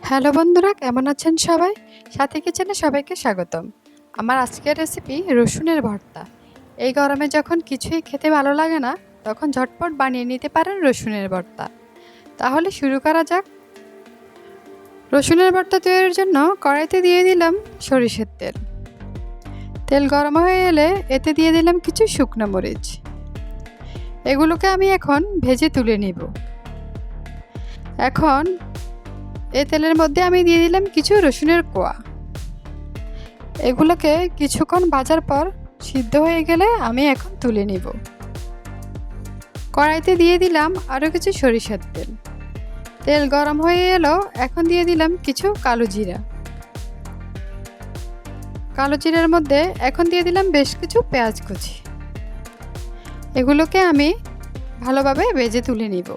Hello বন্ধুরা, কেমন আছেন সবাই? সাথী কিচেনে সবাইকে স্বাগতম। আমার আজকের রেসিপি রসুনের ভর্তা। এই গরমে যখন কিছুই খেতে ভালো লাগে না, তখন ঝটপট বানিয়ে নিতে পারেন রসুনের ভর্তা। তাহলে শুরু করা যাক। রসুনের ভর্তা তৈরির জন্য কড়াইতে দিয়ে দিলাম সরিষার তেল। তেল গরম হয়ে এলে এতে দিয়ে দিলাম কিছু শুকনো মরিচ। এগুলোকে আমি এখন ভেজে তুলে নিব। এখন এই তেলের মধ্যে আমি দিয়ে দিলাম কিছু রসুনের কোয়া। এগুলোকে কিছুক্ষণ ভাজার পর সিদ্ধ হয়ে গেলে আমি এখন তুলে নিব। কড়াইতে দিয়ে দিলাম আরও কিছু সরিষার তেল। তেল গরম হয়ে এলো, এখন দিয়ে দিলাম কিছু কালো জিরা। কালো জিরার মধ্যে এখন দিয়ে দিলাম বেশ কিছু পেঁয়াজ কুচি। এগুলোকে আমি ভালোভাবে ভেজে তুলে নিব।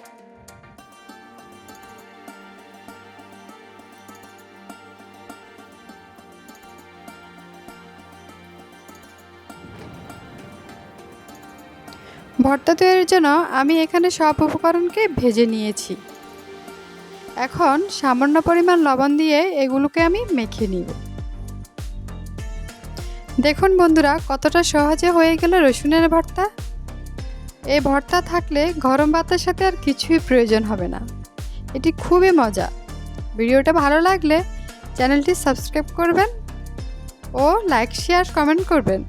ভর্তা তৈরির জন্য আমি এখানে সব উপকরণকে ভেজে নিয়েছি। এখন সামান্য পরিমাণ লবণ দিয়ে এগুলোকে আমি মেখে নিব। দেখুন বন্ধুরা, কতটা সহজে হয়ে গেল রসুনের ভর্তা। এই ভর্তা থাকলে গরম ভাতের সাথে আর কিছুই প্রয়োজন হবে না। এটি খুবই মজা। ভিডিওটা ভালো লাগলে চ্যানেলটি সাবস্ক্রাইব করবেন ও লাইক, শেয়ার, কমেন্ট করবেন।